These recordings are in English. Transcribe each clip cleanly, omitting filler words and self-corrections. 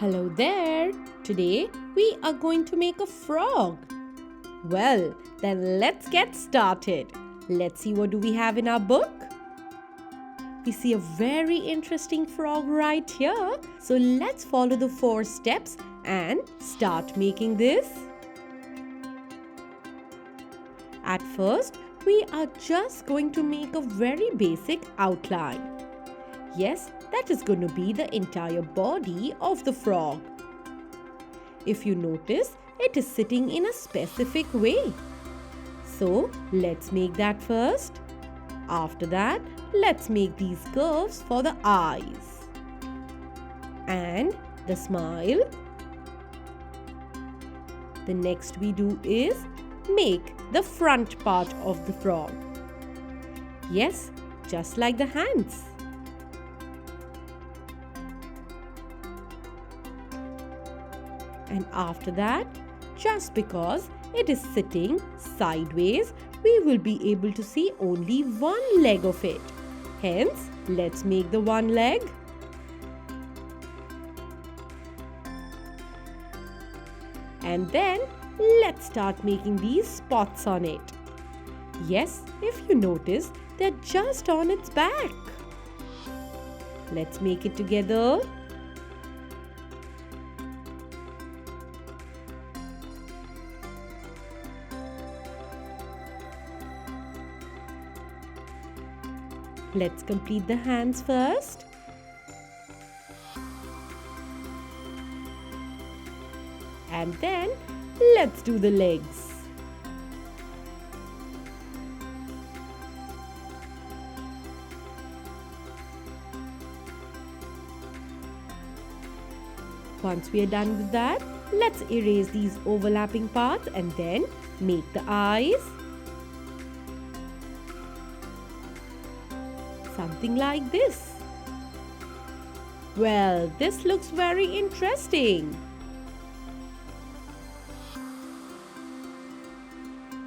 Hello there! Today we are going to make a frog. Well, then let's get started. Let's see what do we have in our book. We see a very interesting frog right here. So let's follow the 4 steps and start making this. At first, we are just going to make a very basic outline. Yes, that is going to be the entire body of the frog. If you notice, it is sitting in a specific way. So, let's make that first. After that, let's make these curves for the eyes and the smile. The next we do is make the front part of the frog. Yes, just like the hands. And after that, just because it is sitting sideways, we will be able to see only one leg of it. Hence, let's make the one leg. And then, let's start making these spots on it. Yes, if you notice, they're just on its back. Let's make it together. Let's complete the hands first. And then let's do the legs. Once we are done with that, let's erase these overlapping parts and then make the eyes. Something like this. Well, this looks very interesting.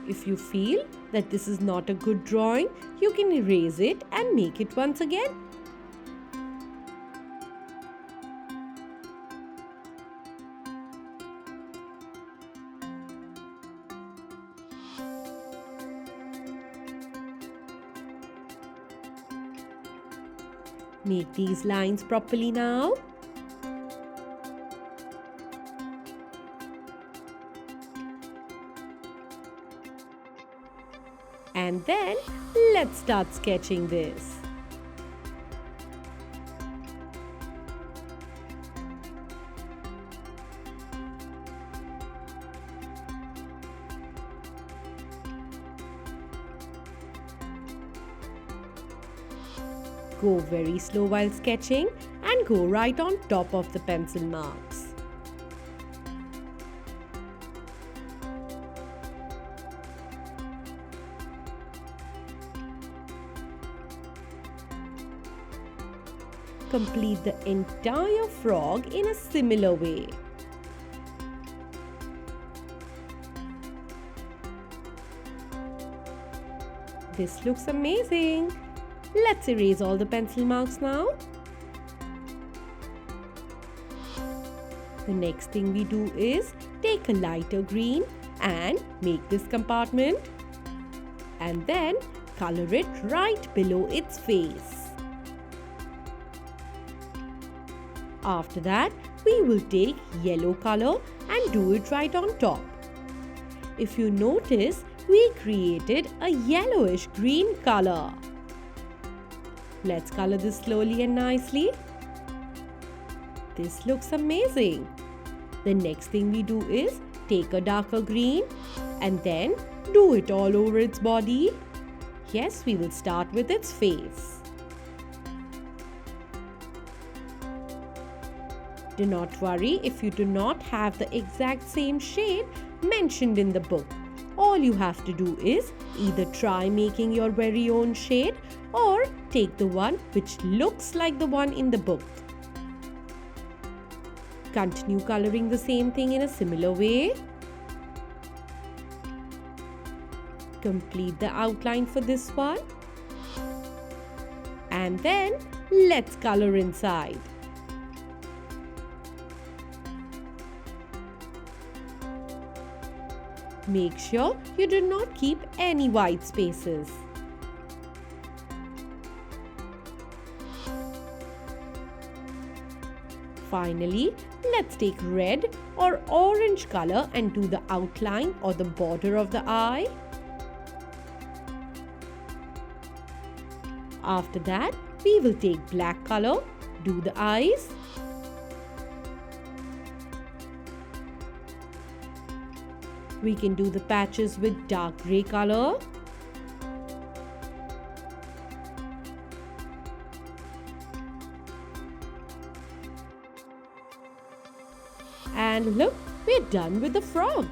If you feel that this is not a good drawing, you can erase it and make it once again. Make these lines properly now. And then let's start sketching this. Go very slow while sketching and go right on top of the pencil marks. Complete the entire frog in a similar way. This looks amazing. Let's erase all the pencil marks now. The next thing we do is take a lighter green and make this compartment and then color it right below its face. After that, we will take yellow color and do it right on top. If you notice, we created a yellowish green color. Let's color this slowly and nicely. This looks amazing. The next thing we do is take a darker green and then do it all over its body. Yes, we will start with its face. Do not worry if you do not have the exact same shade mentioned in the book. All you have to do is either try making your very own shade or take the one which looks like the one in the book. Continue coloring the same thing in a similar way. Complete the outline for this one. And then let's color inside. Make sure you do not keep any white spaces. Finally, let's take red or orange color and do the outline or the border of the eye. After that, we will take black color, do the eyes. We can do the patches with dark grey color. And look, we're done with the frog.